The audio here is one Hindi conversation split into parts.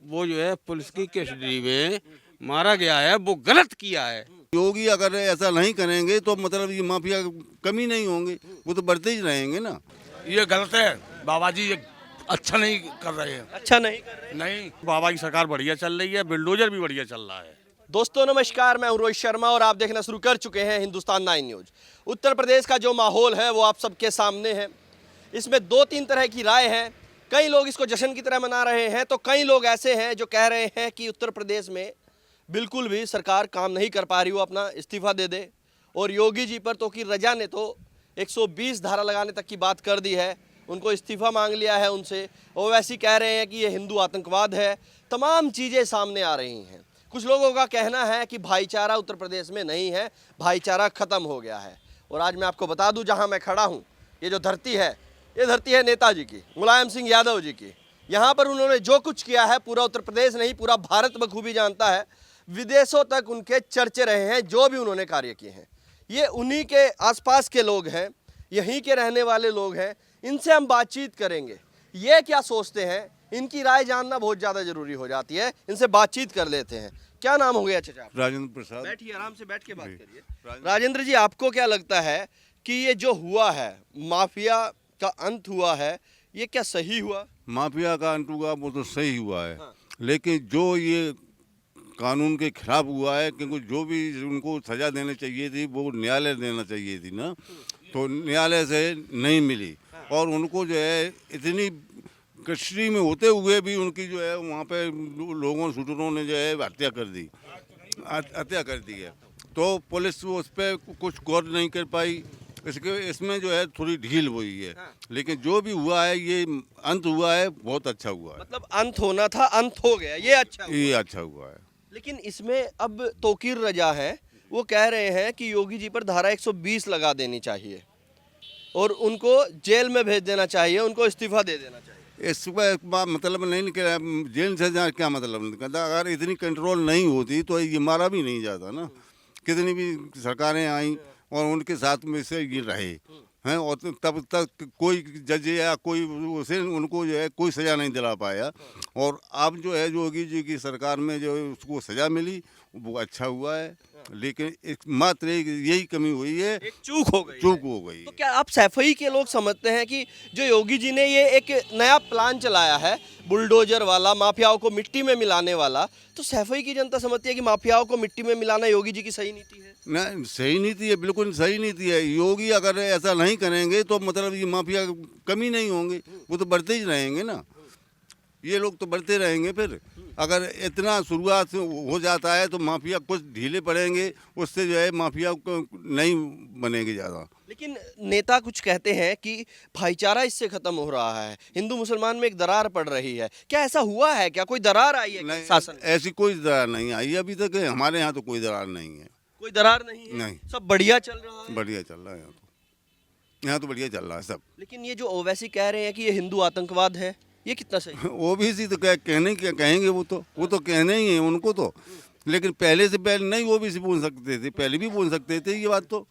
वो जो है पुलिस की कस्टडी में मारा गया है, वो गलत किया है। योगी अगर ऐसा नहीं करेंगे तो मतलब ये माफिया कम ही नहीं होंगे, वो तो बढ़ते ही रहेंगे ना। ये गलत है बाबा जी, ये अच्छा नहीं कर रहे हैं। अच्छा नहीं कर रहे। नहीं, बाबा की सरकार बढ़िया चल रही है, बिल्डोजर भी बढ़िया चल रहा है। दोस्तों नमस्कार, मैं हूं रोहित शर्मा और आप देखना शुरू कर चुके हैं हिंदुस्तान 9 न्यूज। उत्तर प्रदेश का जो माहौल है वो आप सबके सामने है। इसमें दो तीन तरह की राय है। कई लोग इसको जश्न की तरह मना रहे हैं, तो कई लोग ऐसे हैं जो कह रहे हैं कि उत्तर प्रदेश में बिल्कुल भी सरकार काम नहीं कर पा रही, वो अपना इस्तीफा दे दे। और योगी जी पर तो कि रजा ने तो 120 धारा लगाने तक की बात कर दी है, उनको इस्तीफा मांग लिया है उनसे। और वैसे ही कह रहे हैं कि ये हिंदू आतंकवाद है। तमाम चीज़ें सामने आ रही हैं। कुछ लोगों का कहना है कि भाईचारा उत्तर प्रदेश में नहीं है, भाईचारा ख़त्म हो गया है। और आज मैं आपको बता दूं, जहां मैं खड़ा हूं, ये जो धरती है, ये धरती है नेताजी की, मुलायम सिंह यादव जी की। यहाँ पर उन्होंने जो कुछ किया है पूरा उत्तर प्रदेश नहीं, पूरा भारत बखूबी जानता है। विदेशों तक उनके चर्चे रहे हैं जो भी उन्होंने कार्य किए हैं। ये उन्हीं के आसपास के लोग हैं, यहीं के रहने वाले लोग हैं। इनसे हम बातचीत करेंगे, ये क्या सोचते हैं, इनकी राय जानना बहुत ज़्यादा जरूरी हो जाती है। इनसे बातचीत कर लेते हैं। क्या नाम हो गया चाचा? राजेंद्र प्रसाद। बैठिए, आराम से बैठ के बात करिए। राजेंद्र जी, आपको क्या लगता है कि ये जो हुआ है, माफिया का अंत हुआ है, ये क्या सही हुआ? माफिया का अंत हुआ वो तो सही हुआ है, लेकिन जो ये कानून के खिलाफ हुआ है, क्योंकि जो भी उनको सजा देनी चाहिए थी वो न्यायालय देना चाहिए थी ना, तो न्यायालय से नहीं मिली। और उनको जो है इतनी कस्टडी में होते हुए भी उनकी जो है वहाँ पे लोगों शूटरों ने जो है हत्या कर दी है। तो पुलिस उस पर कुछ गौर नहीं कर पाई। इसमें जो है थोड़ी ढील हुई है। लेकिन जो भी हुआ है, ये अंत हुआ है, बहुत अच्छा हुआ है। मतलब अंत होना था, अंत हो गया, ये अच्छा हुआ। ये अच्छा हुआ है। लेकिन इसमें अब तौकीर रजा है, वो कह रहे हैं कि योगी जी पर धारा 120 लगा देनी चाहिए और उनको जेल में भेज देना चाहिए, उनको इस्तीफा दे देना चाहिए। इसका मतलब नहीं निकला, जेल से क्या मतलब निकलता। अगर इतनी कंट्रोल नहीं होती तो ये मारा भी नहीं जाता ना। कितनी भी सरकारें आई और उनके साथ में से ये रहे हैं, और तब तक कोई जज या कोई उसे उनको जो है कोई सज़ा नहीं दिला पाया। और अब जो है योगी जी की सरकार में जो है उसको सज़ा मिली, वो अच्छा हुआ है। लेकिन एक मात्र यही कमी हुई है, एक चूक हो गई। चूक हो गई। तो क्या आप सैफई के लोग समझते हैं कि जो योगी जी ने ये एक नया प्लान चलाया है, बुलडोजर वाला, माफियाओं को मिट्टी में मिलाने वाला, तो सैफई की जनता समझती है कि माफियाओं को मिट्टी में मिलाना योगी जी की सही नीति है? नहीं, सही नीति है, बिल्कुल सही नीति है। योगी अगर ऐसा नहीं करेंगे तो मतलब ये माफिया कम ही नहीं होंगे, वो तो बढ़ते ही रहेंगे ना। ये लोग तो बढ़ते रहेंगे। फिर अगर इतना शुरुआत हो जाता है तो माफिया कुछ ढीले पड़ेंगे, उससे जो है माफिया को नहीं बनेंगे ज़्यादा। लेकिन नेता कुछ कहते हैं कि भाईचारा इससे खत्म हो रहा है, हिंदू मुसलमान में एक दरार पड़ रही है। क्या ऐसा हुआ है? क्या कोई दरार आई है नहीं, शासन? ऐसी कोई दरार नहीं आई अभी तक। हमारे यहाँ तो कोई दरार नहीं है। कोई दरार नहीं है? नहीं। सब बढ़िया चल रहा है। बढ़िया चल रहा है यहाँ तो बढ़िया चल रहा है सब। लेकिन ये जो ओवैसी कह रहे हैं कि ये हिंदू आतंकवाद है, ये कितना सही है? ओबीसी तो कहेंगे, वो तो कहने ही है उनको तो। लेकिन पहले से पहले नहीं ओबीसी बोल सकते थे, पहले भी बोल सकते थे ये बात तो,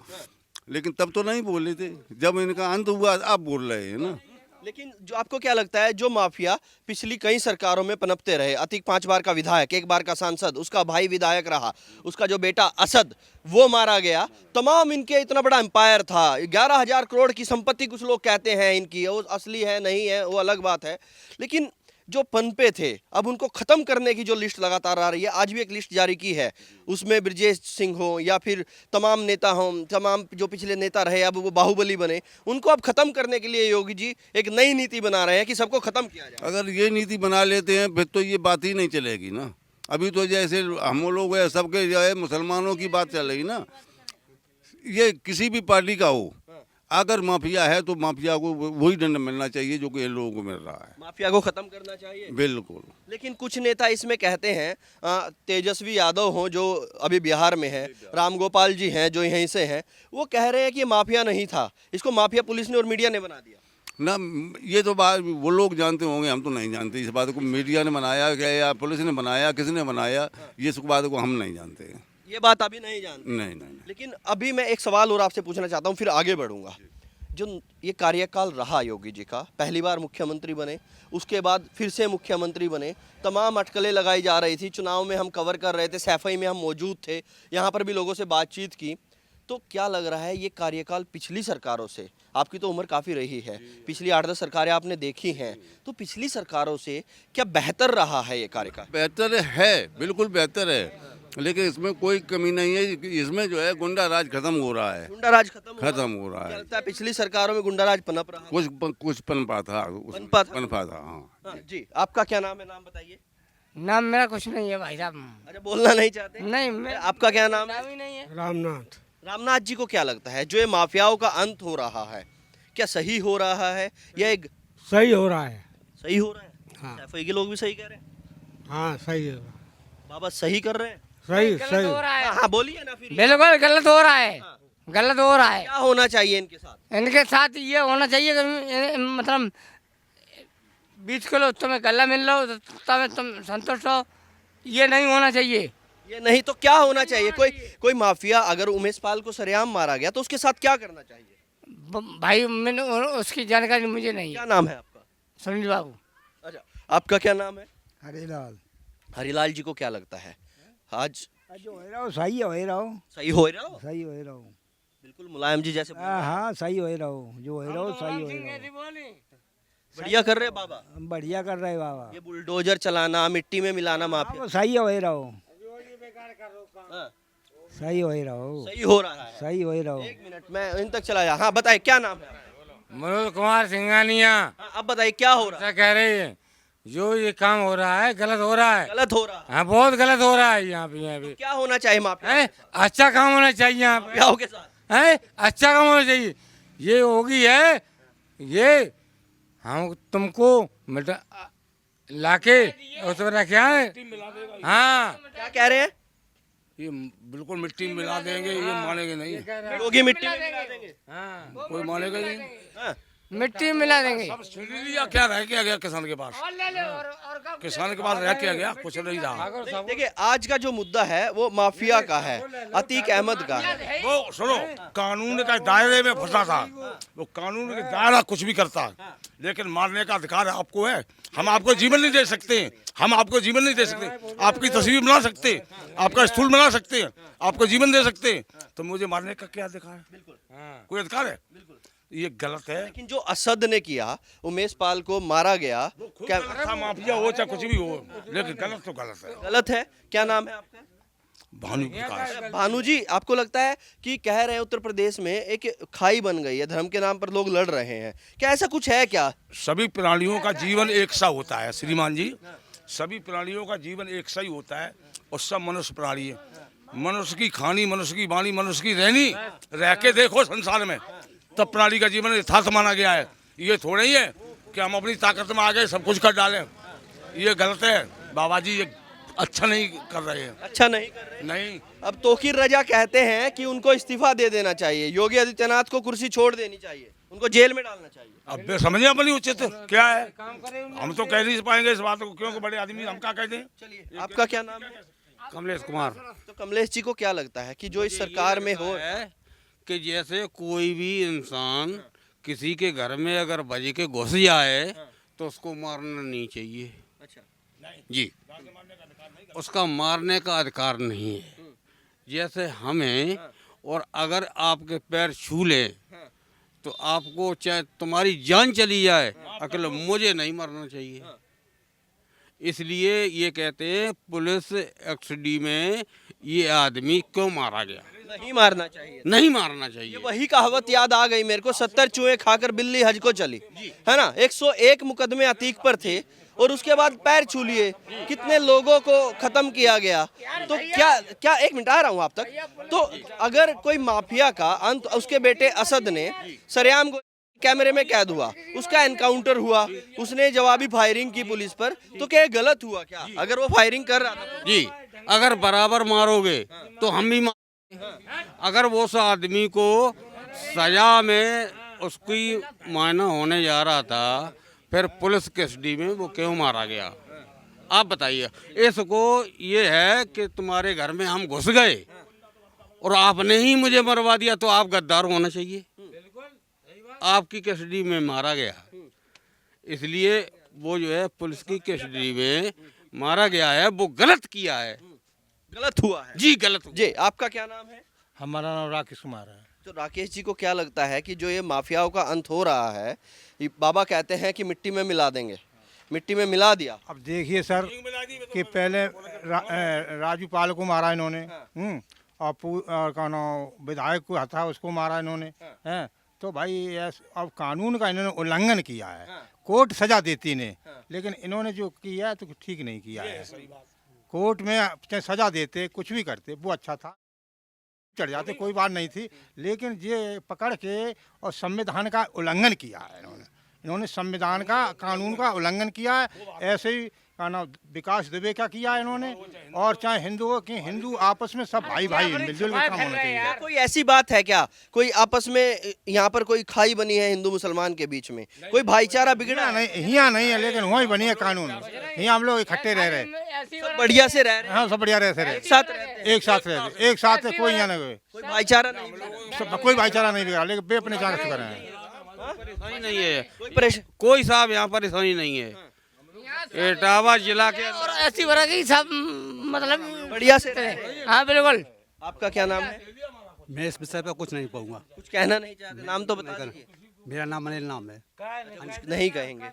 लेकिन तब तो नहीं बोले थे। जब इनका अंत हुआ अब बोल रहे हैं ना। लेकिन जो आपको क्या लगता है, जो माफिया पिछली कई सरकारों में पनपते रहे, अतीक 5 बार का विधायक, 1 बार का सांसद, उसका भाई विधायक रहा, उसका जो बेटा असद वो मारा गया, तमाम इनके इतना बड़ा एम्पायर था, 11,000 करोड़ की संपत्ति कुछ लोग कहते हैं इनकी, वो असली है नहीं है वो अलग बात है। लेकिन जो पनपे थे, अब उनको ख़त्म करने की जो लिस्ट लगातार आ रही है, आज भी एक लिस्ट जारी की है, उसमें ब्रजेश सिंह हो या फिर तमाम नेता हों, तमाम जो पिछले नेता रहे अब वो बाहुबली बने, उनको अब ख़त्म करने के लिए योगी जी एक नई नीति बना रहे हैं कि सबको ख़त्म किया जाए। अगर ये नीति बना लेते हैं फिर तो ये बात ही नहीं चलेगी ना। अभी तो जैसे हम लोग है सबके जो है मुसलमानों की बात चल रही ना। ये किसी भी पार्टी का हो, अगर माफिया है तो माफिया को वही दंड मिलना चाहिए जो कि इन लोगों को मिल रहा है। माफिया को खत्म करना चाहिए, बिल्कुल। लेकिन कुछ नेता इसमें कहते हैं, तेजस्वी यादव हो जो अभी बिहार में है, राम गोपाल जी हैं जो यहीं से हैं, वो कह रहे हैं कि ये माफिया नहीं था, इसको माफिया पुलिस ने और मीडिया ने बना दिया ना। ये तो बात वो लोग जानते होंगे, हम तो नहीं जानते इस बात को। मीडिया ने बनाया क्या या पुलिस ने बनाया, किसने बनाया, ये सब बात को हम नहीं जानते। ये बात अभी नहीं जानते। नहीं। लेकिन अभी मैं एक सवाल और आपसे पूछना चाहता हूँ, फिर आगे बढ़ूंगा। जो ये कार्यकाल रहा योगी जी का, पहली बार मुख्यमंत्री बने, उसके बाद फिर से मुख्यमंत्री बने, तमाम अटकलें लगाई जा रही थी, चुनाव में हम कवर कर रहे थे, सैफई में हम मौजूद थे, यहाँ पर भी लोगों से बातचीत की। तो क्या लग रहा है ये कार्यकाल पिछली सरकारों से, आपकी तो उम्र काफ़ी रही है, पिछली 8-10 सरकारें आपने देखी हैं, तो पिछली सरकारों से क्या बेहतर रहा है ये कार्यकाल? बेहतर है, बिल्कुल बेहतर है, लेकिन इसमें कोई कमी नहीं है। इसमें जो है गुंडा राज खत्म हो रहा है, गुंडा राज खत्म हो रहा क्या है। लगता है पिछली सरकारों में गुंडा राज पनप रहा? कुछ पनपा था, पनपा था। हाँ हाँ, जी, आपका क्या नाम है, नाम बताइए। नाम मेरा कुछ नहीं है भाई साहब। अच्छा, बोलना नहीं चाहते? नहीं, मैं आपका क्या नाम है? नाम ही नहीं है। रामनाथ। रामनाथ जी को क्या लगता है जो ये माफियाओं का अंत हो रहा है, क्या सही हो रहा है या एक सही हो रहा है। सही हो रहा है? हाँ। सैफई के लोग भी सही कह रहे हैं, हाँ सही है, बाबा सही कर रहे हैं। सही गलत सही। हो रहा है, हाँ, बोलिए ना फिर। बिल्कुल गलत हो रहा है, हाँ। गलत हो रहा है। क्या होना चाहिए इनके साथ? इनके साथ ये होना चाहिए कि मतलब 20 किलो तुम्हें गला मिल रहा हो तो तुम संतुष्ट हो, ये नहीं होना चाहिए। ये नहीं तो क्या होना चाहिए? कोई माफिया अगर उमेश पाल को सरेआम मारा गया तो उसके साथ क्या करना चाहिए? भाई मैंने उसकी जानकारी मुझे नहीं क्या है। नाम है आपका? सुनील बाबू। अच्छा, आपका क्या नाम है? हरिलाल। हरिलाल जी को क्या लगता है आज जो हो रहा हो सही हो रहा हो, सही हो रहा हो? सही हो रहा हो। बिल्कुल मुलायम जी जैसे बोल रहे हैं। हाँ सही हो रहा हो, जो हो रहा हो सही हो रहा हो। बढ़िया कर रहे हैं बाबा। हम बढ़िया कर रहे बाबा। ये बुलडोजर चलाना, मिट्टी में मिलाना माफिया। हाँ, सही हो रहा हो, हाँ, सही हो रहा हो, सही हो रहा है। सही हो रहा हो। एक मिनट मैं इन तक चला जा। हाँ, बताइए क्या नाम है आपका? मनोज कुमार सिंघानिया हाँ, अब बताइए क्या हो रहा है? ऐसा कह रहे हैं जो ये काम हो रहा है गलत हो रहा है। गलत हो रहा है। हाँ, बहुत गलत हो रहा है यहाँ पे। क्या होना चाहिए माफिया हैं? अच्छा काम होना चाहिए यहाँ पे। माफियाओं के साथ? हैं? अच्छा काम होना चाहिए। ये होगी है, ये हम तुमको लाके उसमें रखा है। हाँ, क्या कह रहे हैं? ये बिल्कुल मिट्टी में मिला देंगे, ये मानेंगे नहीं, योगी मिट्टी में मिला देंगे। हाँ, कोई मानेगा नहीं। हाँ, मिट्टी में मिला देंगे। सब सुन लिया, क्या रह क्या गया किसान के पास? किसान के पास रह क्या गया? कुछ नहीं रहा। देखिए आज का जो मुद्दा है वो माफिया का है, अतीक अहमद का है। वो सुनो, कानून के दायरे में फंसा था, वो कानून के दायरा कुछ भी करता है, लेकिन मारने का अधिकार आपको है। हम आपको जीवन नहीं दे सकते, हम आपको जीवन नहीं दे सकते, आपकी तस्वीर बना सकते, आपका स्थूल बना सकते हैं, आपको जीवन दे सकते हैं, तो मुझे मारने का क्या अधिकार है? कोई अधिकार है? ये गलत है। लेकिन जो असद ने किया, उमेश पाल को मारा गया, क्या था माफिया हो चाहे कुछ भी हो, लेकिन गलत तो गलत है। गलत है? क्या नाम है आपका? भानु प्रकाश। भानु जी, आपको लगता है कि कह रहे हैं उत्तर प्रदेश में एक खाई बन गई है, धर्म के नाम पर लोग लड़ रहे हैं, क्या ऐसा कुछ है क्या? सभी प्राणियों का जीवन एक सा होता है श्रीमान जी, सभी प्राणियों का जीवन एक सा ही होता है, और सब मनुष्य प्राणी है। मनुष्य की खानी, मनुष्य की वाणी, मनुष्य की रहनी, रह के देखो संसार में, तब प्राणी का जीवन यथार्थ माना गया है। ये थोड़ा ही है कि हम अपनी ताकत में आ गए सब कुछ कर डालें, ये गलत है। बाबा जी ये अच्छा नहीं कर रहे हैं। अच्छा नहीं कर रहे? नहीं, अब तोकीर रजा कहते हैं कि उनको इस्तीफा दे देना चाहिए, योगी आदित्यनाथ को कुर्सी छोड़ देनी चाहिए, उनको जेल में डालना चाहिए। अब बे समझे अपनी उचित क्या है, हम तो कह नहीं पाएंगे इस बात को, क्योंकि बड़े आदमी हम क्या कहते हैं। चलिए, आपका क्या नाम है? कमलेश कुमार। तो कमलेश जी को क्या लगता है कि जो इस सरकार में हो, है कि जैसे कोई भी इंसान किसी के घर में अगर बज के घुस जाए तो उसको मारना नहीं चाहिए। अच्छा, जी, उसका मारने का अधिकार नहीं है। जैसे हमें, और अगर आपके पैर छू ले तो आपको चाहे तुम्हारी जान चली जाए, अकेले मुझे नहीं मरना चाहिए। इसलिए ये कहते हैं पुलिस एक्सडी में ये आदमी क्यों मारा गया, नहीं मारना चाहिए। नहीं मारना ये चाहिए। वही कहावत याद आ गई मेरे को, 70 चूहे खाकर बिल्ली हज को चली, है ना। 101 मुकदमे अतीक पर थे और उसके बाद पैर छू लिए, कितने लोगों को खत्म किया गया। तो क्या एक मिनट आ रहा हूँ आप तक। तो अगर कोई माफिया का अंत उसके बेटे असद ने सरेआम कैमरे में कैद हुआ, उसका एनकाउंटर हुआ, उसने जवाबी फायरिंग की पुलिस पर, तो क्या गलत हुआ क्या अगर वो फायरिंग कर रहा था? जी, अगर बराबर मारोगे तो हम भी अगर वो उस आदमी को सजा में उसकी मायना होने जा रहा था, फिर पुलिस कस्टडी में वो क्यों मारा गया? आप बताइए। इसको ये है कि तुम्हारे घर में हम घुस गए और आपने ही मुझे मरवा दिया, तो आप गद्दार होना चाहिए। आपकी कस्टडी में मारा गया, इसलिए वो जो है पुलिस की कस्टडी में मारा गया है, वो गलत किया है। गलत हुआ है जी गलत हुआ। जी। आपका क्या नाम है? हमारा नाम राकेश कुमार है। तो राकेश जी को क्या लगता है कि जो ये माफियाओं का अंत हो रहा है, ये बाबा कहते हैं कि मिट्टी में मिला देंगे, मिट्टी में मिला दिया। अब देखिए सर कि पहले राजू पाल को मारा इन्होंने, और का नाम विधायक को था उसको मारा इन्होंने, हैं। तो भाई अब कानून का इन्होंने उल्लंघन किया है, कोर्ट सजा देती इन्हें, लेकिन इन्होंने जो किया है तो ठीक नहीं किया है। कोर्ट में चाहे सजा देते कुछ भी करते वो अच्छा था, चढ़ जाते कोई बात नहीं थी, लेकिन ये पकड़ के और संविधान का उल्लंघन किया है इन्होंने संविधान का कानून का उल्लंघन किया है। ऐसे ही का नाम विकास दुबे का किया है इन्होंने, और चाहे हिंदुओं के हिंदू आपस में सब भाई भाई मिलजुल के काम होना चाहिए। कोई ऐसी बात है क्या, कोई आपस में यहाँ पर कोई खाई बनी है हिंदू मुसलमान के बीच में, कोई भाईचारा बिगड़ा है? यहाँ नहीं है, लेकिन वही बनी है कानून, यहाँ हम लोग इकट्ठे रह रहे हैं, सब बढ़िया से रह रहे हैं, हाँ सब बढ़िया रहते रहे, एक साथ रहते हैं, एक साथ रहते, एक साथ कोई यहाँ नहीं, कोई भाईचारा नहीं कोई भाईचारा नहीं बिगड़ा, लेकिन बे अपने चार से कर रहे हैं। परेशानी नहीं है, कोई परेशान कोई साहब यहाँ परेशानी नहीं है। इटावा जिला के और ऐसी तरह की सब मतलब बढ़िया से रहे हैं। हाँ बिल्कुल। आपका क्या नाम है? मैं इस विषय पर कुछ नहीं कहूँगा। कुछ कहना नहीं चाहते? नाम तो बता दीजिए। मेरा नाम अनिल नाम है। नहीं कहेंगे।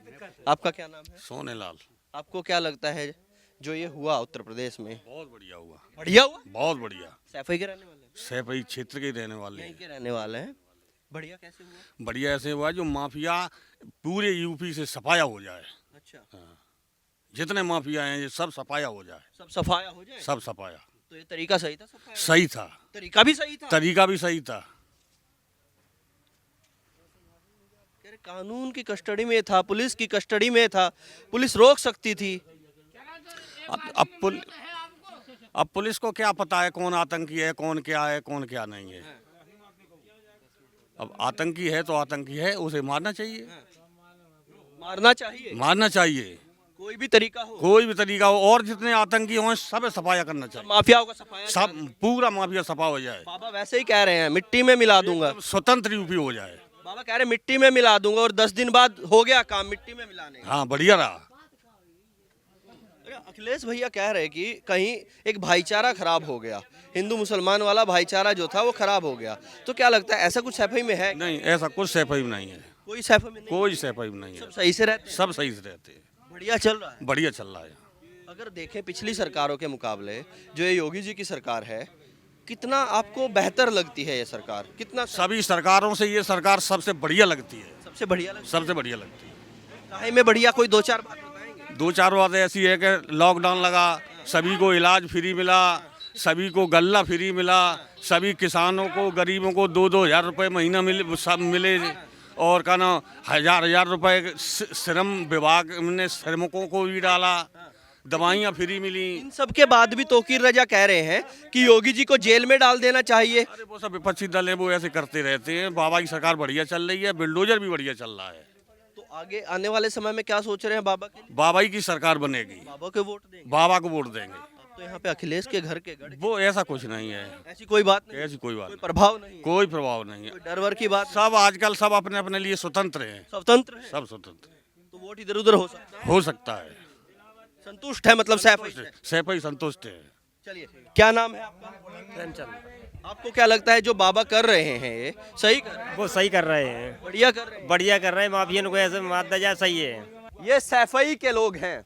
आपका क्या नाम है? सोनेलाल। आपको क्या लगता है जो ये हुआ उत्तर प्रदेश में? बहुत बढ़िया हुआ, बढ़िया हुआ। बहुत बढ़िया। सैफई के रहने वाले हैं? सैफई क्षेत्र के रहने वाले यहीं हैं। के रहने वाले हैं। बढ़िया कैसे हुआ? बढ़िया ऐसे हुआ जो माफिया पूरे यूपी से सफाया हो जाए, अच्छा, जितने माफिया हैं ये सब सफाया हो जाए, सब सफाया हो जाए। सब सफाया। तो ये तरीका सही था सफाया? सही था, तरीका भी सही था। तरीका भी सही था। यार, कानून की कस्टडी में था, पुलिस की कस्टडी में था, पुलिस रोक सकती थी। अब पुलिस को क्या पता है कौन आतंकी है, कौन क्या है, कौन क्या नहीं है। अब आतंकी है तो आतंकी है, उसे मारना चाहिए, मारना चाहिए, मारना चाहिए, कोई भी तरीका हो, कोई भी तरीका हो। और जितने आतंकी हों सब सफाया करना चाहिए, माफियाओं का सफाया। सब पूरा माफिया सफा हो जाए, बाबा वैसे ही कह रहे हैं मिट्टी में मिला दूंगा। स्वतंत्र यूपी हो जाए। बाबा कह रहे हैं मिट्टी में मिला दूंगा, और 10 दिन बाद हो गया काम मिट्टी में मिलाने का। हाँ बढ़िया रहा। अखिलेश भैया कह रहे कि कहीं एक भाईचारा खराब हो गया, हिंदू मुसलमान वाला भाईचारा जो था वो खराब हो गया। तो क्या लगता है ऐसा कुछ सैफई में है? नहीं, ऐसा कुछ सैफई नहीं है, कोई सैफई में नहीं, कोई सैफई नहीं है, सब सही से रहते हैं, सब सही से रहते हैं, बढ़िया चल रहा है। बढ़िया चल रहा है। अगर देखें पिछली सरकारों के मुकाबले जो ये योगी जी की सरकार है, कितना आपको बेहतर लगती है ये सरकार? कितना सभी सरकारों से ये सरकार सबसे बढ़िया लगती है, सबसे बढ़िया लगता सबसे बढ़िया लगती है। है? काहे में बढ़िया? कोई दो चार बात बताएंगे? दो चार बातें ऐसी है कि लॉकडाउन लगा, सभी को इलाज फ्री मिला, सभी को गल्ला फ्री मिला, सभी किसानों को गरीबों को 2-2 हज़ार रुपये महीना मिले, सब मिले। और का ना हजार रुपए श्रम विभाग ने श्रमिकों को भी डाला, दवाइयाँ फ्री मिली। इन सब के बाद भी तौकीर रजा कह रहे हैं कि योगी जी को जेल में डाल देना चाहिए। अरे वो सब विपक्षी दल है, वो ऐसे करते रहते हैं। बाबा की सरकार बढ़िया चल रही है, बुलडोजर भी बढ़िया चल रहा है। तो आगे आने वाले समय में क्या सोच रहे हैं बाबा के लिए? बाबा की सरकार बनेगी, बाबा के वोट देंगे? बाबा को वोट देंगे। अब तो यहाँ पे अखिलेश के घर के गढ़, वो ऐसा कुछ नहीं है, ऐसी कोई बात नहीं, ऐसी कोई बात कोई नहीं, प्रभाव नहीं है, कोई प्रभाव नहीं है। कोई डर वर की बात, सब आजकल सब अपने अपने लिए स्वतंत्र हैं, स्वतंत्र है, सब स्वतंत्र तो वोट इधर उधर हो सकता है। हो सकता है। संतुष्ट है मतलब सैफई से? सैफई संतुष्ट है। चलिए, क्या नाम है आपका? प्रेमचंद। आपको क्या लगता है जो बाबा कर रहे हैं ये सही कर रहे हैं? वो सही कर रहे हैं, बढ़िया कर रहे हैं? बढ़िया कर रहे हैं। माफियन को ऐसे मार दिया जाए, सही है। ये सैफई के लोग हैं,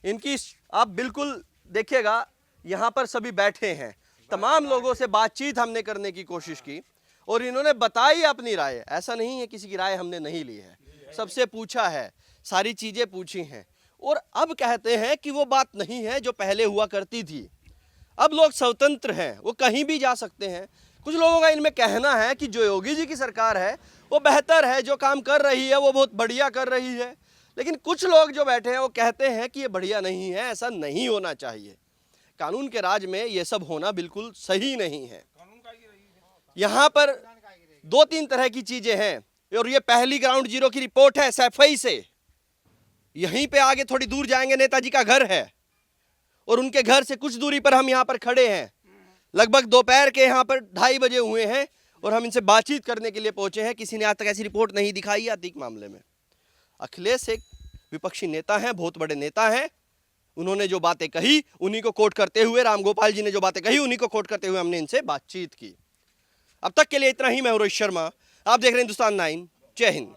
इनकी आप बिल्कुल देखिएगा, यहाँ पर सभी बैठे हैं, तमाम लोगों से बातचीत हमने करने की कोशिश की और इन्होंने बताई अपनी राय। ऐसा नहीं है किसी की राय हमने नहीं ली है, सबसे पूछा है, सारी चीजें पूछी हैं और अब कहते हैं कि वो बात नहीं है जो पहले हुआ करती थी। अब लोग स्वतंत्र हैं, वो कहीं भी जा सकते हैं। कुछ लोगों का इनमें कहना है कि जो योगी जी की सरकार है वो बेहतर है, जो काम कर रही है वो बहुत बढ़िया कर रही है। लेकिन कुछ लोग जो बैठे हैं वो कहते हैं कि ये बढ़िया नहीं है, ऐसा नहीं होना चाहिए। कानून के राज में ये सब होना बिल्कुल सही नहीं है। यहाँ पर 2-3 तरह की चीजें हैं और ये पहली ग्राउंड जीरो की रिपोर्ट है सैफई से। यहीं पे आगे थोड़ी दूर जाएंगे नेताजी का घर है और उनके घर से कुछ दूरी पर हम यहाँ पर खड़े हैं। लगभग दोपहर के यहाँ पर 2:30 बजे हुए हैं और हम इनसे बातचीत करने के लिए पहुंचे हैं। किसी ने आज तक ऐसी रिपोर्ट नहीं दिखाई है अतीक मामले में। अखिलेश एक विपक्षी नेता हैं, बहुत बड़े नेता हैं। उन्होंने जो बातें कही उन्हीं को कोट करते हुए, रामगोपाल जी ने जो बातें कही उन्हीं को कोट करते हुए हमने इनसे बातचीत की। अब तक के लिए इतना ही। मैं हूं रोहित शर्मा, आप देख रहे हैं हिंदुस्तान 9। जय हिंद।